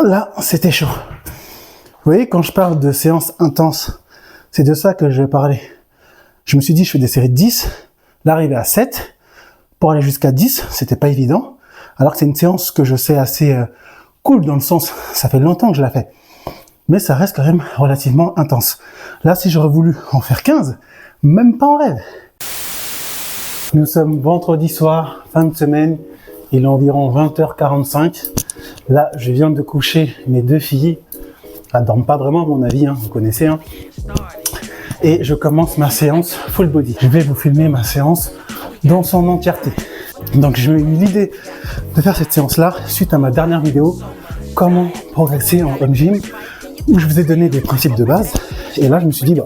Là, c'était chaud. Vous voyez, quand je parle de séances intenses, c'est de ça que je vais parler. Je me suis dit, je fais des séries de 10, l'arrivée à 7, pour aller jusqu'à 10, c'était pas évident, alors que c'est une séance que je sais assez cool, dans le sens, ça fait longtemps que je la fais, mais ça reste quand même relativement intense. Là, si j'aurais voulu en faire 15, même pas en rêve. Nous sommes vendredi soir, fin de semaine, il est environ 20h45. Là, je viens de coucher mes 2 filles. Elles dorment pas vraiment à mon avis, hein, vous connaissez. Hein. Et je commence ma séance full body. Je vais vous filmer ma séance dans son entièreté. Donc j'ai eu l'idée de faire cette séance-là suite à ma dernière vidéo, comment progresser en home gym, où je vous ai donné des principes de base. Et là, je me suis dit, bah,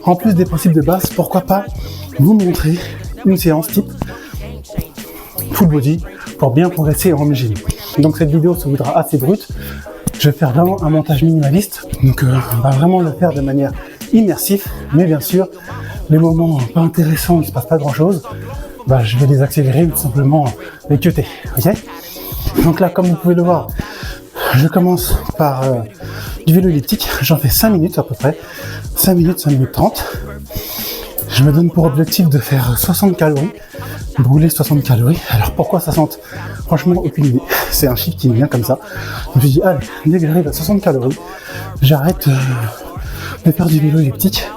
en plus des principes de base, pourquoi pas vous montrer une séance type full body pour bien progresser en home gym. Donc cette vidéo se voudra assez brute. Je vais faire vraiment un montage minimaliste. Donc on va vraiment le faire de manière immersive. Mais bien sûr, les moments pas intéressants, il ne se passe pas grand chose. Bah, je vais les accélérer ou tout simplement les cuter. Ok ? Donc là, comme vous pouvez le voir, je commence par du vélo elliptique. J'en fais 5 minutes à peu près. 5 minutes 30. Je me donne pour objectif de faire 60 calories. Brûler 60 calories. Alors pourquoi 60 ? Franchement, aucune idée. C'est un chiffre qui me vient comme ça. Je me suis dit, allez, dès que j'arrive à 60 calories, j'arrête de faire du vélo elliptique.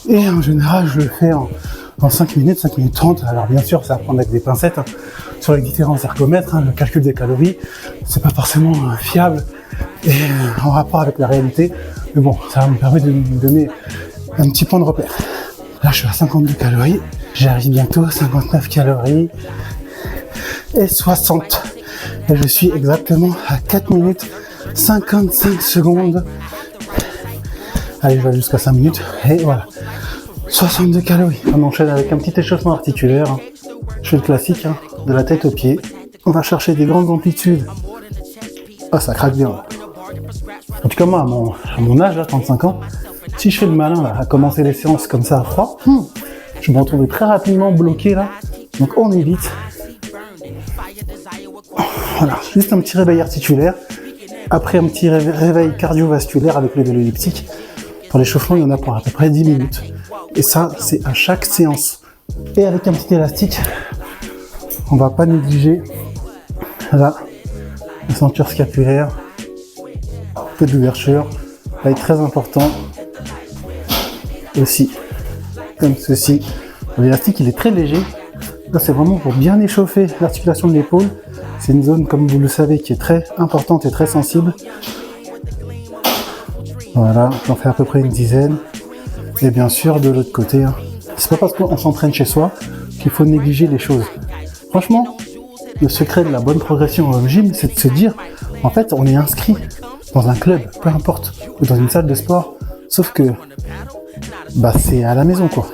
Et en général, je le fais en 5 minutes, 5 minutes 30. Alors bien sûr, ça va prendre avec des pincettes, hein, sur les différents ergomètres. Hein, le calcul des calories, c'est pas forcément fiable et en rapport avec la réalité. Mais bon, ça va me permettre de me donner un petit point de repère. Là, je suis à 52 calories. J'arrive bientôt à 59 calories et 60. Et je suis exactement à 4 minutes 55 secondes. Allez, je vais jusqu'à 5 minutes. Et voilà. 62 calories. On enchaîne avec un petit échauffement articulaire. Je fais le classique, hein, de la tête aux pieds. On va chercher des grandes amplitudes. Ah, ça craque bien. Là. En tout cas, moi, à mon âge, là, 35 ans, si je fais le malin là, à commencer les séances comme ça à froid, je me retrouve très rapidement bloqué là. Donc on évite. Voilà, juste un petit réveil articulaire. Après un petit réveil cardiovasculaire avec le vélo elliptique. Pour l'échauffement, il y en a pour à peu près 10 minutes. Et ça, c'est à chaque séance. Et avec un petit élastique, on va pas négliger là, la ceinture scapulaire, peu d'ouverture, va être très important. Aussi, comme ceci. L'élastique, il est très léger. Là, c'est vraiment pour bien échauffer l'articulation de l'épaule. C'est une zone, comme vous le savez, qui est très importante et très sensible. Voilà, j'en fais à peu près une dizaine. Et bien sûr, de l'autre côté, hein, c'est pas parce qu'on s'entraîne chez soi qu'il faut négliger les choses. Franchement, le secret de la bonne progression au gym, c'est de se dire, en fait, on est inscrit dans un club, peu importe, ou dans une salle de sport, sauf que bah, c'est à la maison, quoi.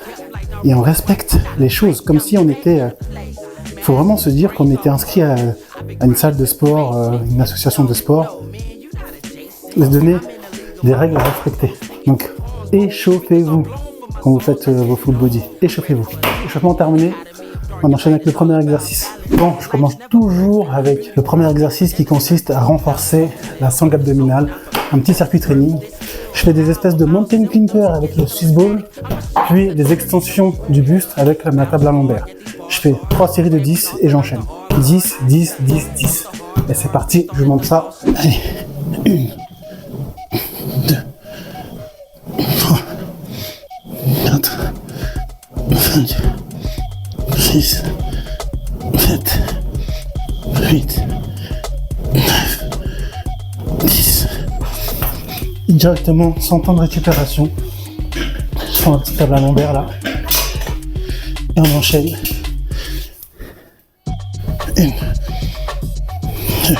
Et on respecte les choses, comme si on était... faut vraiment se dire qu'on était inscrit à une salle de sport, une association de sport, et se donner des règles à respecter. Donc, échauffez-vous quand vous faites vos full body. Échauffez-vous. Échauffement terminé. On enchaîne avec le premier exercice. Bon, je commence toujours avec le premier exercice qui consiste à renforcer la sangle abdominale. Un petit circuit training. Je fais des espèces de mountain climber avec le Swiss ball, puis des extensions du buste avec ma table à lombaire. Je fais 3 séries de 10 et j'enchaîne. 10, 10, 10, 10. Et c'est parti, je monte ça. Allez. 1, 2, 3, 4, 5, 6, 7, 8, 9, 10. Directement, sans temps de récupération, sur la petite table à lombaire là. Et on enchaîne. 1, 2,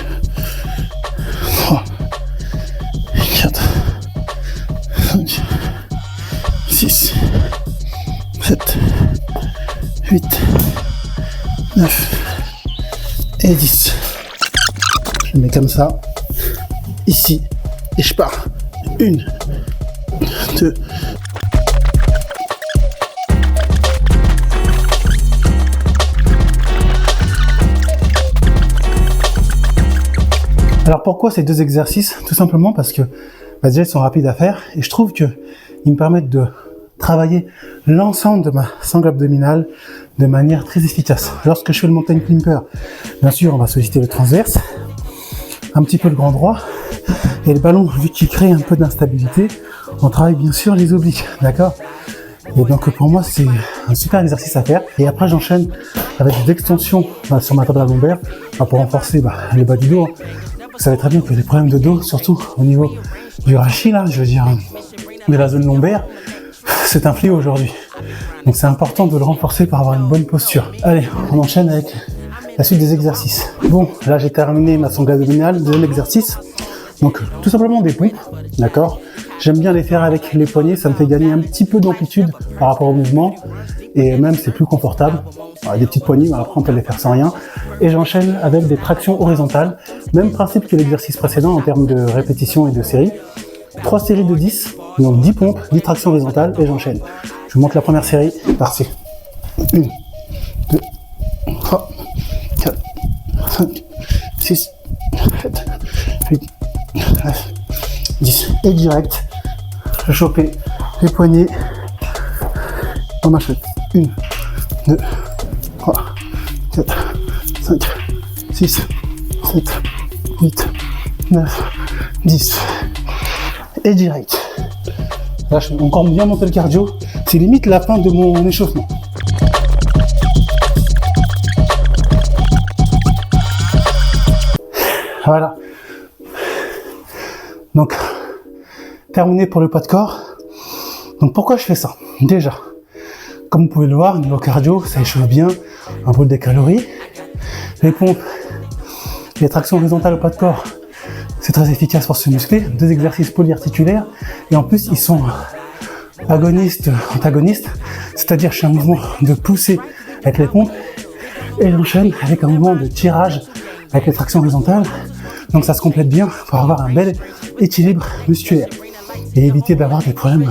3, 4, 5, 6, 7, 8, 9 et 10. Je le mets comme ça, ici, et je pars. 1, 2, Alors pourquoi ces deux exercices? Tout simplement parce que déjà ils sont rapides à faire et je trouve que ils me permettent de travailler l'ensemble de ma sangle abdominale de manière très efficace. Lorsque je fais le mountain climber, bien sûr on va solliciter le transverse, un petit peu le grand droit, et le ballon, vu qu'il crée un peu d'instabilité, on travaille bien sûr les obliques, d'accord? Et donc pour moi c'est un super exercice à faire. Et après j'enchaîne avec des extensions sur ma table lombaire pour renforcer le bas du dos. Vous savez très bien que les problèmes de dos, surtout au niveau du rachis là, je veux dire de la zone lombaire, c'est un fléau aujourd'hui. Donc c'est important de le renforcer pour avoir une bonne posture. Allez, on enchaîne avec la suite des exercices. Bon, là j'ai terminé ma sangle abdominale, deuxième exercice. Donc tout simplement des pompes, d'accord? J'aime bien les faire avec les poignets, ça me fait gagner un petit peu d'amplitude par rapport au mouvement et même c'est plus confortable. Alors, des petites poignées, mais après on peut les faire sans rien. Et j'enchaîne avec des tractions horizontales, même principe que l'exercice précédent en termes de répétition et de séries. 3 séries de 10, donc 10 pompes, 10 tractions horizontales et j'enchaîne. Je vous montre la première série, parti. 1, 2, 3, 4, 5, 6, 7, 8, 9, 10. Et direct, je choper les poignets dans ma chute. 1, 2, 3, 4, 5, 6, 7, 8, 9, 10. Et direct. Là, je vais encore bien monter le cardio. C'est limite la fin de mon échauffement. Voilà. Donc, terminé pour le poids de corps. Donc, pourquoi je fais ça? Déjà, comme vous pouvez le voir, niveau cardio, ça échauffe bien, un peu des calories. Les pompes, les tractions horizontales au poids de corps, c'est très efficace pour se muscler. 2 exercices polyarticulaires. Et en plus, ils sont agonistes, antagonistes. C'est-à-dire, je fais un mouvement de poussée avec les pompes. Et j'enchaîne avec un mouvement de tirage avec les tractions horizontales. Donc, ça se complète bien pour avoir un bel équilibre musculaire. Et éviter d'avoir des problèmes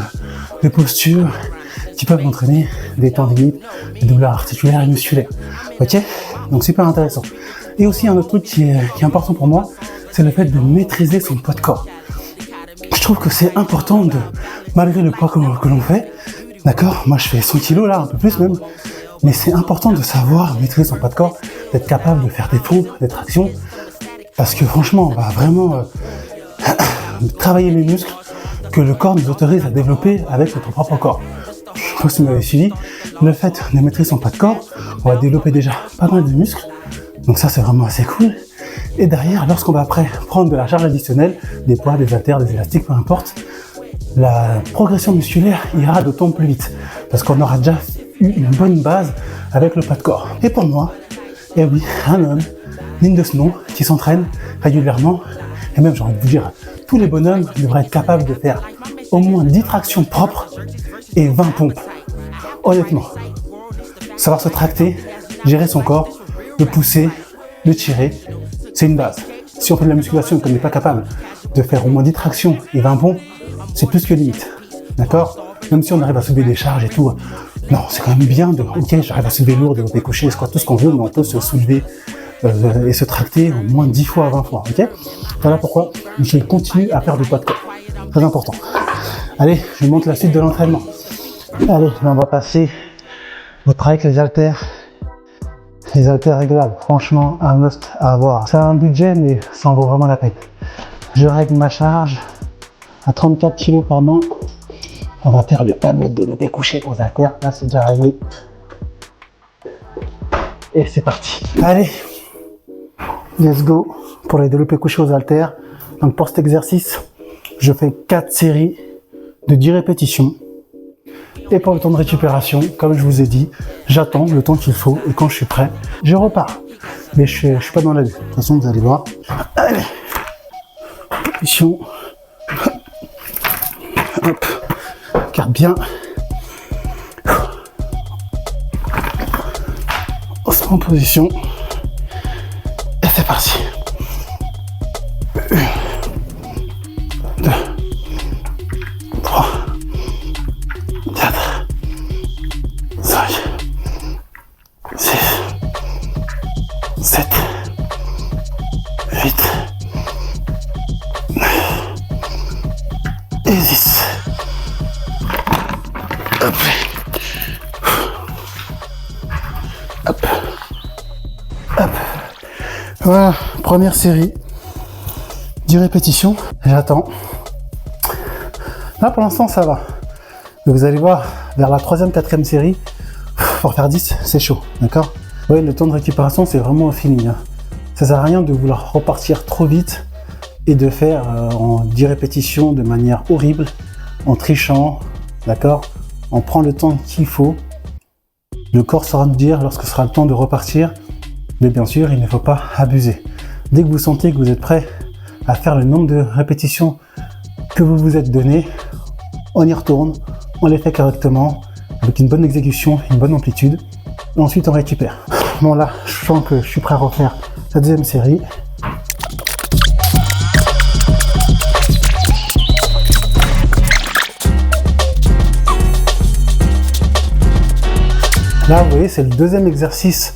de posture qui peuvent entraîner des tendinites, des douleurs articulaires et musculaires. Ok? Donc, super intéressant. Et aussi, un autre truc qui est important pour moi, c'est le fait de maîtriser son poids de corps. Je trouve que c'est important malgré le poids que l'on fait, d'accord? Moi je fais 100 kg là, un peu plus même, mais c'est important de savoir maîtriser son poids de corps, d'être capable de faire des pompes, des tractions, parce que franchement, on va vraiment travailler les muscles que le corps nous autorise à développer avec notre propre corps. Je pense que vous m'avez suivi, le fait de maîtriser son poids de corps, on va développer déjà pas mal de muscles, donc ça c'est vraiment assez cool. Et derrière, lorsqu'on va après prendre de la charge additionnelle, des poids, des haltères, des élastiques, peu importe, la progression musculaire ira d'autant plus vite. Parce qu'on aura déjà eu une bonne base avec le poids de corps. Et pour moi, eh oui, un homme digne de ce nom, qui s'entraîne régulièrement, et même j'ai envie de vous dire, tous les bonhommes devraient être capables de faire au moins 10 tractions propres et 20 pompes. Honnêtement, savoir se tracter, gérer son corps, le pousser, le tirer, c'est une base. Si on fait de la musculation et qu'on n'est pas capable de faire au moins 10 tractions et 20 pompes, c'est plus que limite. D'accord? Même si on arrive à soulever des charges et tout, non, c'est quand même bien de, ok, j'arrive à soulever lourd, de décocher, squat, tout ce qu'on veut, mais on peut se soulever et se tracter au moins 10 fois à 20 fois, ok? Voilà pourquoi je continue à faire du poids de corps. Très important. Allez, je vous montre la suite de l'entraînement. Allez, on va passer au travail avec les haltères. Les haltères réglables, franchement, un must à avoir. C'est un budget, mais ça en vaut vraiment la peine. Je règle ma charge à 34 kg par main. On va faire le tableau de découcher aux haltères. Là, c'est déjà réglé. Et c'est parti. Allez, let's go pour les développés couchés aux haltères. Donc, pour cet exercice, je fais 4 séries de 10 répétitions. Et pour le temps de récupération, comme je vous ai dit, j'attends le temps qu'il faut et quand je suis prêt, je repars. Mais je suis pas dans la vue. De toute façon, vous allez voir. Allez, position. Hop, garde bien. On se met en position. Et c'est parti. 1, 2, 3, 4, 5, 6, 7, 8, et 10. Hop. Hop. Hop. Voilà, première série. 10 répétitions. J'attends. Là, pour l'instant, ça va. Mais vous allez voir, vers la 3e, 4e série, pour faire 10, c'est chaud, d'accord? Oui, le temps de récupération, c'est vraiment un feeling. Hein. Ça sert à rien de vouloir repartir trop vite et de faire en 10 répétitions de manière horrible, en trichant, d'accord? On prend le temps qu'il faut. Le corps saura nous dire lorsque sera le temps de repartir, mais bien sûr, il ne faut pas abuser. Dès que vous sentez que vous êtes prêt à faire le nombre de répétitions que vous vous êtes donné, on y retourne, on les fait correctement, avec une bonne exécution, une bonne amplitude, et ensuite on récupère. Bon là, je sens que je suis prêt à refaire la 2e série. Là, vous voyez, c'est le 2e exercice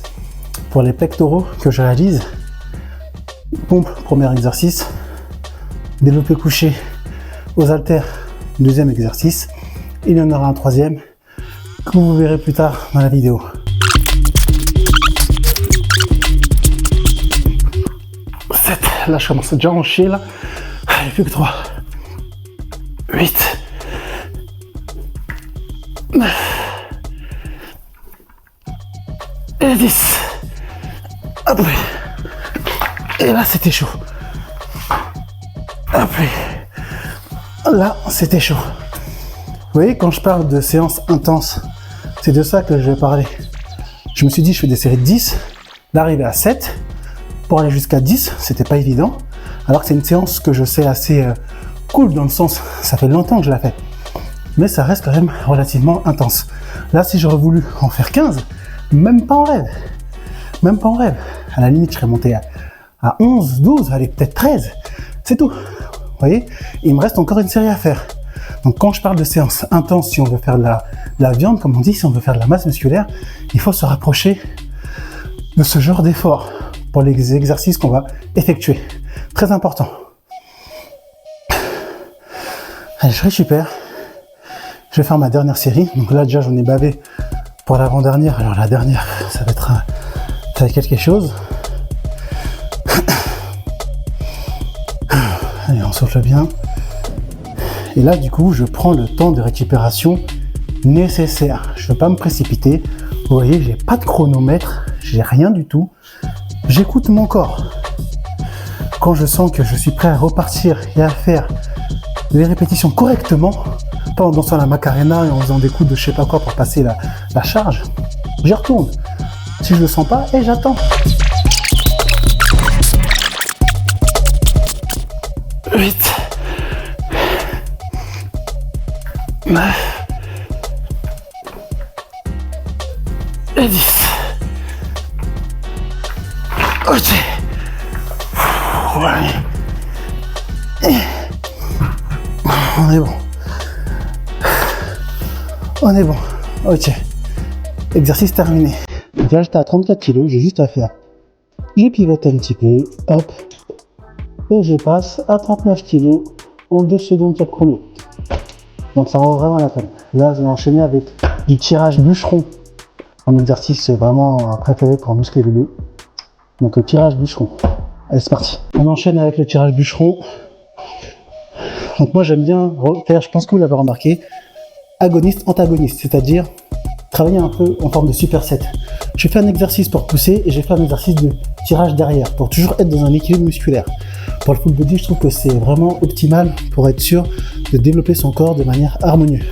pour les pectoraux que je réalise. Pompe, premier exercice. Développé couché aux haltères, 2e exercice. Il y en aura un 3e que vous verrez plus tard dans la vidéo. Là, je commence déjà à en chier, là. Allez, plus que 3. 8. 9. Et 10. Hop. Et là, c'était chaud. Hop. Là, c'était chaud. Vous voyez, quand je parle de séances intenses, c'est de ça que je vais parler. Je me suis dit, je fais des séries de 10. D'arriver à 7. Pour aller jusqu'à 10, c'était pas évident. Alors que c'est une séance que je sais assez cool, dans le sens, ça fait longtemps que je la fais. Mais ça reste quand même relativement intense. Là, si j'aurais voulu en faire 15, même pas en rêve. Même pas en rêve. À la limite, je serais monté à 11, 12, allez, peut-être 13. C'est tout. Vous voyez? Il me reste encore une série à faire. Donc quand je parle de séance intense, si on veut faire de la viande, comme on dit, si on veut faire de la masse musculaire, il faut se rapprocher de ce genre d'effort pour les exercices qu'on va effectuer. Très important. Allez, je récupère. Je vais faire ma dernière série. Donc là, déjà, j'en ai bavé pour l'avant-dernière. Alors la dernière, ça va être quelque chose. Allez, on souffle bien. Et là, du coup, je prends le temps de récupération nécessaire. Je ne veux pas me précipiter. Vous voyez, j'ai pas de chronomètre, j'ai rien du tout. J'écoute mon corps. Quand je sens que je suis prêt à repartir et à faire les répétitions correctement, pas en dansant la Macarena et en faisant des coups de je sais pas quoi pour passer la charge, j'y retourne. Si je le sens pas, et j'attends. 8, 9 et 10. Ok. Ouais. On est bon. On est bon. Ok. Exercice terminé. Donc là, j'étais à 34 kg, j'ai juste à faire. Je pivote un petit peu, hop. Et je passe à 39 kg en 2 secondes chaque chrono. Donc ça vaut vraiment la peine. Là, je vais enchaîner avec du tirage bûcheron. Un exercice vraiment préféré pour muscler le dos. Donc le tirage bûcheron. Allez, c'est parti. On enchaîne avec le tirage bûcheron. Donc moi j'aime bien faire, je pense que vous l'avez remarqué, agoniste-antagoniste, c'est-à-dire travailler un peu en forme de superset. Je fais un exercice pour pousser et je fais un exercice de tirage derrière pour toujours être dans un équilibre musculaire. Pour le full body, je trouve que c'est vraiment optimal pour être sûr de développer son corps de manière harmonieuse.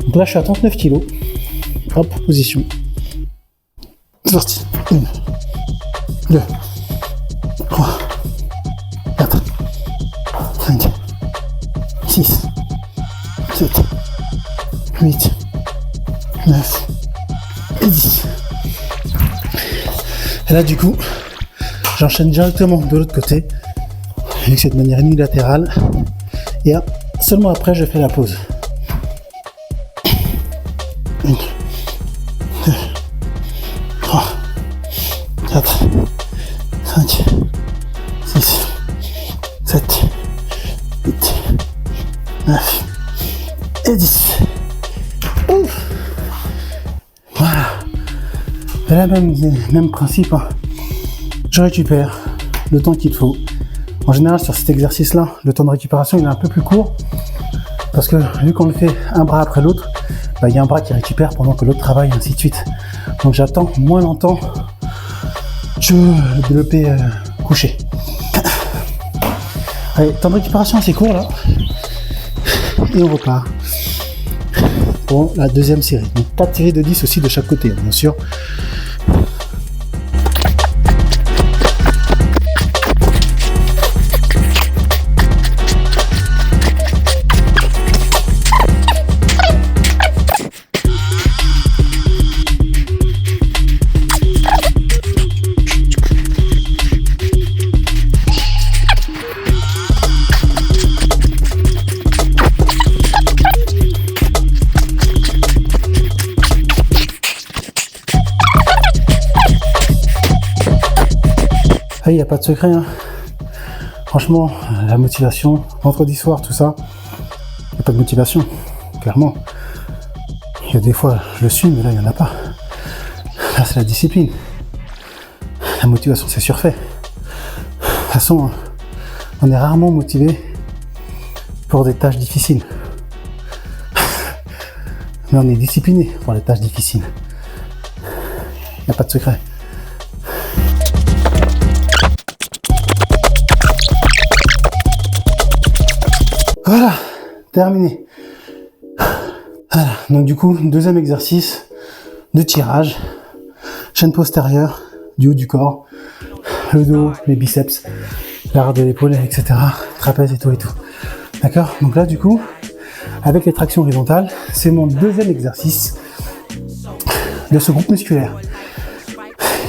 Donc là je suis à 39 kg. Hop, position. Sortie. 1, 2, 3, 4, 5, 6, 7, 8, 9 et 10. Et là du coup, j'enchaîne directement de l'autre côté, avec cette manière unilatérale. Et seulement après, je fais la pause. 1, 2, 3, 4, 5, 6, 7, 8, 9 et 10. Ouf. Voilà. Et là, même principe, hein. Je récupère le temps qu'il faut. En général, sur cet exercice-là, le temps de récupération il est un peu plus court parce que vu qu'on le fait un bras après l'autre, bah, il y a un bras qui récupère pendant que l'autre travaille, ainsi de suite. Donc j'attends moins longtemps que le développé couché. Allez, temps de récupération assez court là. Et on repart pour la deuxième série. Donc 4 séries de 10 aussi de chaque côté, bien sûr. Ah, il n'y a pas de secret, hein. Franchement, la motivation, vendredi soir, tout ça, il n'y a pas de motivation, clairement. Il y a des fois, je le suis, mais là, il n'y en a pas. Là, c'est la discipline. La motivation, c'est surfait. De toute façon, on est rarement motivé pour des tâches difficiles. Mais on est discipliné pour les tâches difficiles. Il n'y a pas de secret. Voilà, terminé. Voilà, donc du coup, deuxième exercice de tirage. Chaîne postérieure, du haut du corps, le dos, les biceps, l'arrière de l'épaule, etc. Trapèze et tout. D'accord? Donc là, du coup, avec les tractions horizontales, c'est mon deuxième exercice de ce groupe musculaire.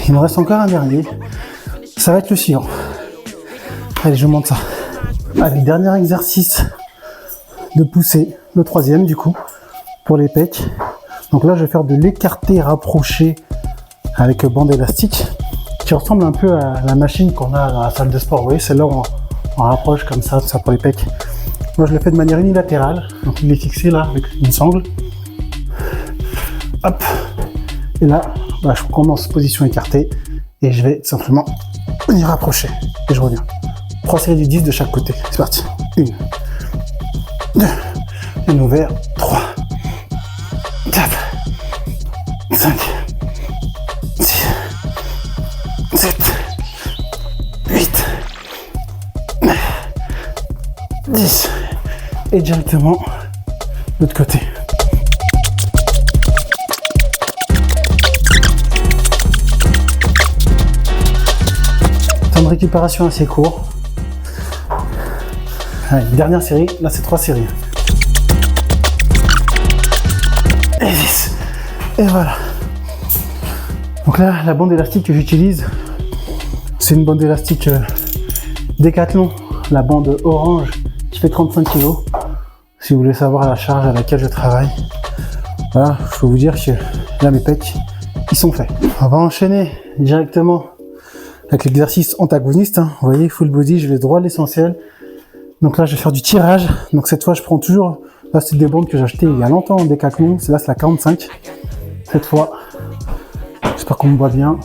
Il me reste encore un dernier. Ça va être le suivant. Allez, je vous montre ça. Allez, dernier exercice de poussée, le troisième du coup, pour les pecs. Donc là, je vais faire de l'écarté rapproché avec bande élastique, qui ressemble un peu à la machine qu'on a dans la salle de sport. Vous voyez, celle-là, on rapproche comme ça, tout ça pour les pecs. Moi, je le fais de manière unilatérale. Donc il est fixé là avec une sangle. Hop. Et là, bah, je commence position écartée et je vais simplement y rapprocher. Et je reviens. 3 séries de 10 de chaque côté. C'est parti. 1, 2, un ouvert, 3, 4, 5, 6, 7, 8, 9, 10. Et directement de l'autre côté. Temps de récupération assez court. Allez, dernière série, là c'est 3 séries. Et 10. Et voilà. Donc là, la bande élastique que j'utilise, c'est une bande élastique Décathlon, la bande orange qui fait 35 kg. Si vous voulez savoir la charge à laquelle je travaille. Voilà, je peux vous dire que là mes pecs, ils sont faits. On va enchaîner directement avec l'exercice antagoniste. Hein. Vous voyez, full body, je vais droit à l'essentiel. Donc là, je vais faire du tirage. Donc cette fois, je prends toujours, là c'est des bandes que j'ai achetées il y a longtemps en Décathlon. Là, c'est la 45. Cette fois, j'espère qu'on me voit bien.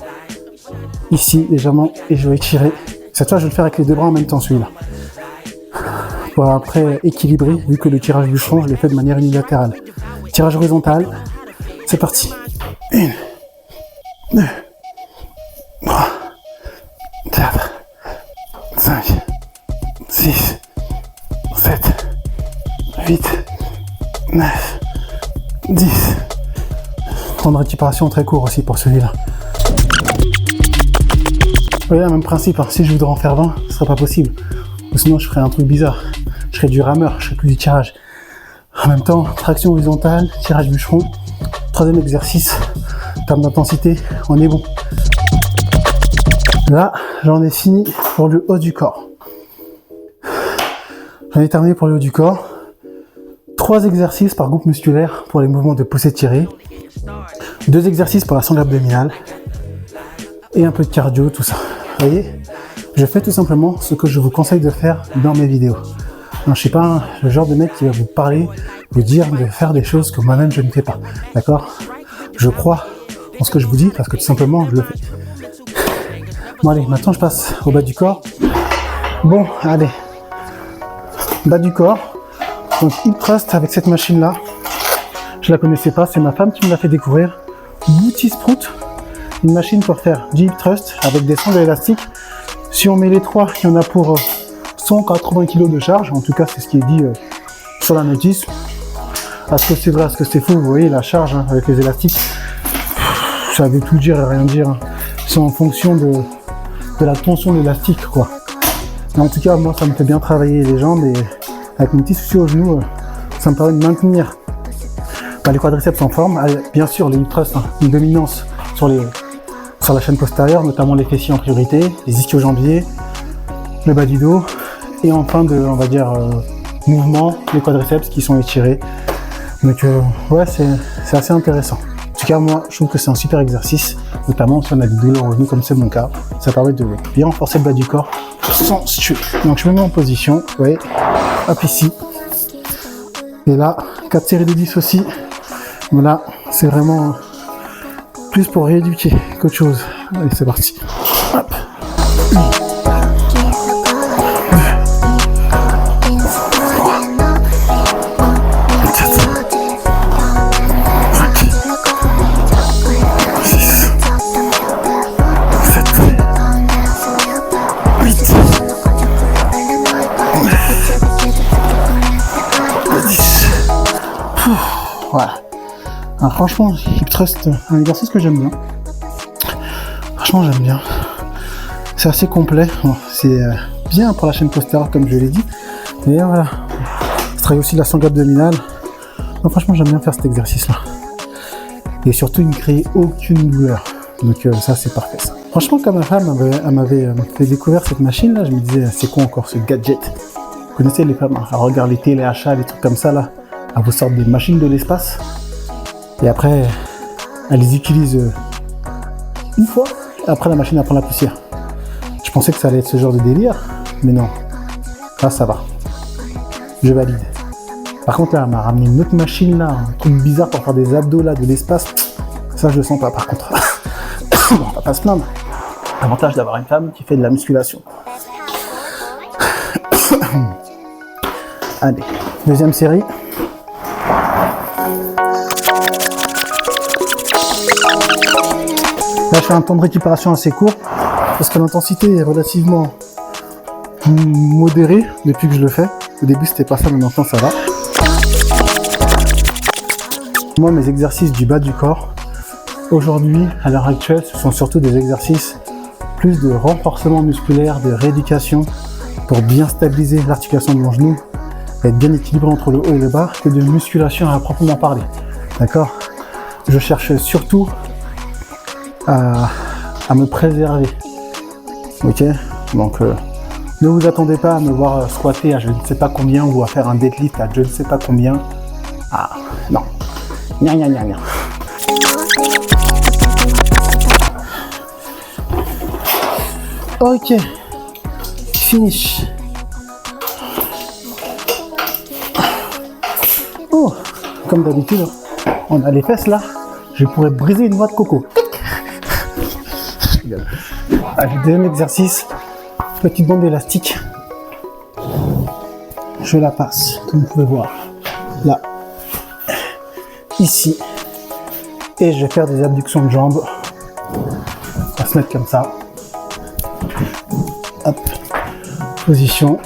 Ici, légèrement, et je vais étirer. Cette fois, je vais le faire avec les deux bras en même temps, celui-là. Pour après équilibrer, vu que le tirage bûcheron, je l'ai fait de manière unilatérale. Tirage horizontal, c'est parti. 1, 2, 3, 4, 5, 6, 7, 8, 9, 10. Temps de récupération très court aussi pour celui-là. Vous voyez, le même principe, hein. Si je voudrais en faire 20, ce serait pas possible. Ou sinon, je ferais un truc bizarre. Je ferais du rameur, je ferais plus du tirage. En même temps, traction horizontale, tirage bûcheron. Troisième exercice, en termes d'intensité, on est bon. Là, j'en ai fini pour le haut du corps. J'en ai terminé pour le haut du corps. 3 exercices par groupe musculaire pour les mouvements de poussée-tirée. 2 exercices pour la sangle abdominale. Et un peu de cardio, tout ça. Vous voyez, je fais tout simplement ce que je vous conseille de faire dans mes vidéos. Non, je suis pas le genre de mec qui va vous parler, vous dire de faire des choses que moi-même je ne fais pas. D'accord? Je crois en ce que je vous dis parce que tout simplement je le fais. Bon allez, maintenant je passe au bas du corps. Bon, allez. Bas du corps. Donc hip thrust avec cette machine là. Je la connaissais pas, c'est ma femme qui me l'a fait découvrir. Booty Sprout. Une machine pour faire du hip thrust avec des sangles élastiques. Si on met les trois, il y en a pour 180 kg de charge. En tout cas, c'est ce qui est dit sur la notice. Est-ce que c'est vrai, est-ce que c'est faux? Vous voyez la charge avec les élastiques. Ça veut tout dire et rien dire. C'est en fonction de la tension de l'élastique, quoi. Mais en tout cas, moi, ça me fait bien travailler les jambes et avec mon petit souci au genou, ça me permet de maintenir les quadriceps en forme. Bien sûr, les hip thrusts, une dominance sur la chaîne postérieure, notamment les fessiers en priorité, les ischio-jambiers, le bas du dos, et en fin de, on va dire, mouvement, les quadriceps qui sont étirés. Donc, ouais, c'est assez intéressant. En tout cas, moi, je trouve que c'est un super exercice, notamment si on a des douleurs au genou, comme c'est mon cas. Ça permet de bien renforcer le bas du corps sans se tuer. Donc, je me mets en position, ouais, hop ici. Et là, 4 séries de 10 aussi. Voilà, c'est vraiment plus pour rééduquer qu'autre chose. Allez, c'est parti. Hop. Voilà. Alors, franchement, hip thrust, un exercice que j'aime bien. Franchement, j'aime bien. C'est assez complet. Bon, c'est bien pour la chaîne postérieure, comme je l'ai dit. Et voilà. Je travaille aussi la sangle abdominale. Donc, franchement, j'aime bien faire cet exercice-là. Et surtout, il ne crée aucune douleur. Donc, ça, c'est parfait, ça. Franchement, quand ma femme m'avait fait découvrir cette machine-là, je me disais, c'est quoi encore ce gadget? Vous connaissez les femmes, à regarder les téléachats, les trucs comme ça, là. Elles vous sortent des machines de l'espace. Et après, elle les utilise une fois, et après la machine elle prend la poussière. Je pensais que ça allait être ce genre de délire, mais non. Là, ça va. Je valide. Par contre, là, elle m'a ramené une autre machine, là, un truc bizarre pour faire des abdos, là, de l'espace. Ça, je le sens pas, par contre. Bon, on va pas se plaindre. L'avantage d'avoir une femme qui fait de la musculation. Allez, deuxième série. Là, je fais un temps de récupération assez court parce que l'intensité est relativement modérée depuis que je le fais. Au début, c'était pas ça, mais maintenant, ça va. Moi, mes exercices du bas du corps, aujourd'hui, à l'heure actuelle, ce sont surtout des exercices plus de renforcement musculaire, de rééducation pour bien stabiliser l'articulation de mon genou et être bien équilibré entre le haut et le bas que de musculation à proprement parler. D'accord? Je cherche surtout à me préserver. Ok? Donc ne vous attendez pas à me voir squatter à je ne sais pas combien ou à faire un deadlift à je ne sais pas combien. Ah non. Gna gna gna gna. Ok. Finish. Oh, comme d'habitude, on a les fesses là. Je pourrais briser une noix de coco. Allez, deuxième exercice, petite bande élastique. Je la passe, comme vous pouvez voir, là, ici. Et je vais faire des abductions de jambes. On va se mettre comme ça. Hop, position.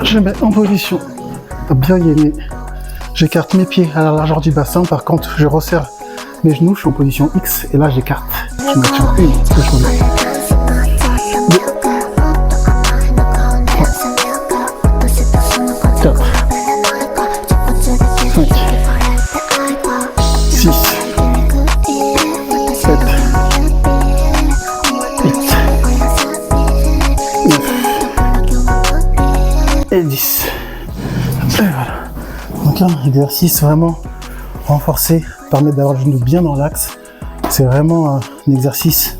Je mets en position, bien gainer. J'écarte mes pieds à la largeur du bassin, par contre je resserre mes genoux, je suis en position X et là j'écarte. Je me tiens une, deux genoux. Deux. 4. 5. 6. 7. 8. 9. Et 10. Et voilà. Donc là, exercice vraiment renforcé, permet d'avoir le genou bien dans l'axe. C'est vraiment un exercice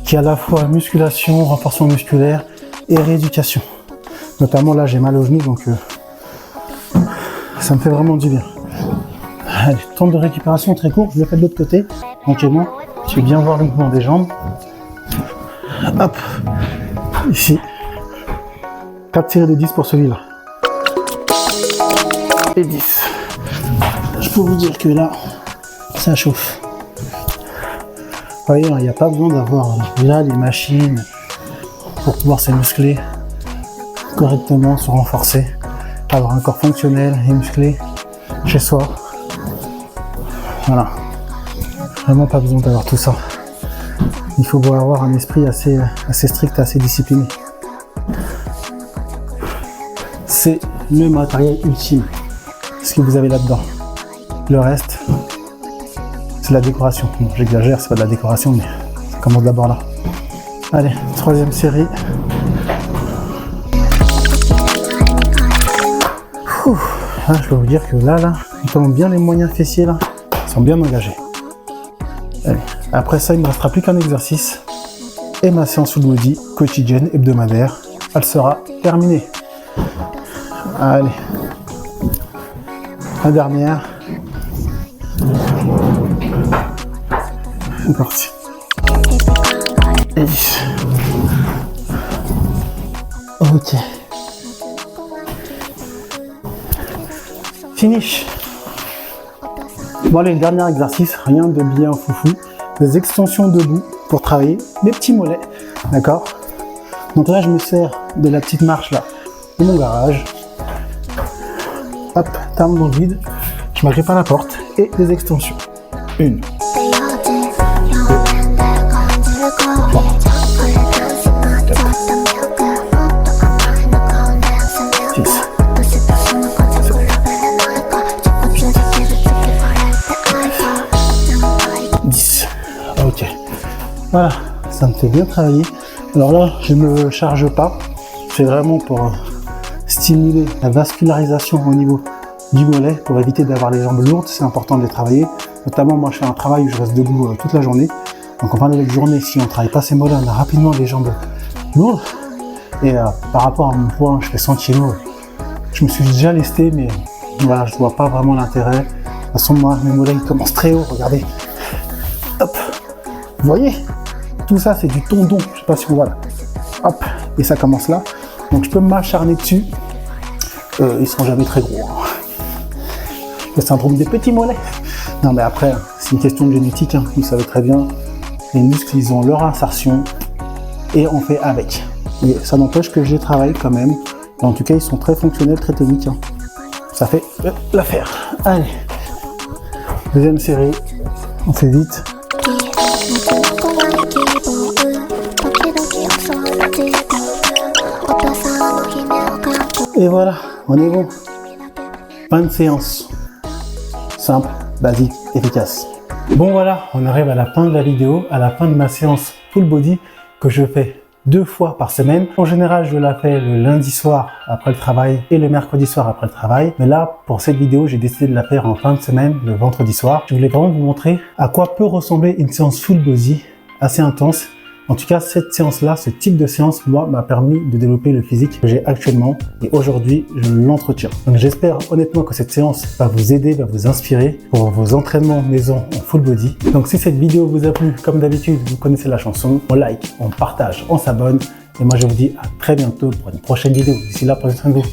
qui est à la fois musculation, renforcement musculaire et rééducation. Notamment là, j'ai mal au genou, donc ça me fait vraiment du bien. Allez, temps de récupération très court, je le fais de l'autre côté, tranquillement. Je vais bien voir le mouvement des jambes. Hop, ici. 4 séries de 10 pour celui-là. Et 10. Je peux vous dire que là, ça chauffe. Vous voyez, il n'y a pas besoin d'avoir là les machines pour pouvoir se muscler correctement, se renforcer, avoir un corps fonctionnel et musclé chez soi. Voilà. Vraiment pas besoin d'avoir tout ça. Il faut avoir un esprit assez strict, assez discipliné. C'est le matériel ultime, ce que vous avez là-dedans. Le reste, c'est la décoration. Bon, j'exagère, c'est pas de la décoration, mais ça commence d'abord là. Allez, troisième série. Là, je peux vous dire que là, on tend bien les moyens fessiers là, ils sont bien engagés. Allez. Après ça, il ne me restera plus qu'un exercice et ma séance full body quotidienne, hebdomadaire, elle sera terminée. Allez, la dernière. C'est parti. Et 10. Ok. Finish. Bon allez, le dernier exercice, rien de bien foufou. Des extensions debout pour travailler mes petits mollets. D'accord? Donc là, je me sers de la petite marche là de mon garage. Hop, terme dans le vide. Je m'agrippe à la porte et des extensions. 1, 2, 3, 4, 6. Ok, voilà, ça me fait bien travailler. Alors là, je ne me charge pas, c'est vraiment pour stimuler la vascularisation au niveau du mollet, pour éviter d'avoir les jambes lourdes, c'est important de les travailler. Notamment, moi je fais un travail où je reste debout toute la journée. Donc en fin de journée, si on ne travaille pas ces mollets, on a rapidement les jambes lourdes. Et par rapport à mon poids, je fais 100 kg. Je me suis déjà lesté, mais voilà, je vois pas vraiment l'intérêt. De toute façon, moi, mes mollets ils commencent très haut, regardez. Hop. Vous voyez, tout ça c'est du tendon, je sais pas si vous voyez. Hop, et ça commence là. Donc je peux m'acharner dessus. Ils seront jamais très gros. Le syndrome des petits mollets. Non mais après, c'est une question de génétique, hein. Vous savez très bien. Les muscles, ils ont leur insertion et on fait avec. Mais ça n'empêche que je les travaille quand même. En tout cas, ils sont très fonctionnels, très toniques. Hein. Ça fait l'affaire. Allez, deuxième série. On fait vite. Et voilà, on est bon. Fin de séance. Simple, basique, efficace. Bon voilà, on arrive à la fin de la vidéo, à la fin de ma séance full body que je fais 2 fois par semaine. En général, je la fais le lundi soir après le travail et le mercredi soir après le travail. Mais là, pour cette vidéo, j'ai décidé de la faire en fin de semaine, le vendredi soir. Je voulais vraiment vous montrer à quoi peut ressembler une séance full body assez intense. En tout cas, cette séance-là, ce type de séance, moi, m'a permis de développer le physique que j'ai actuellement. Et aujourd'hui, je l'entretiens. Donc, j'espère honnêtement que cette séance va vous aider, va vous inspirer pour vos entraînements maison en full body. Donc, si cette vidéo vous a plu, comme d'habitude, vous connaissez la chanson, on like, on partage, on s'abonne. Et moi, je vous dis à très bientôt pour une prochaine vidéo. D'ici là, prenez soin de vous.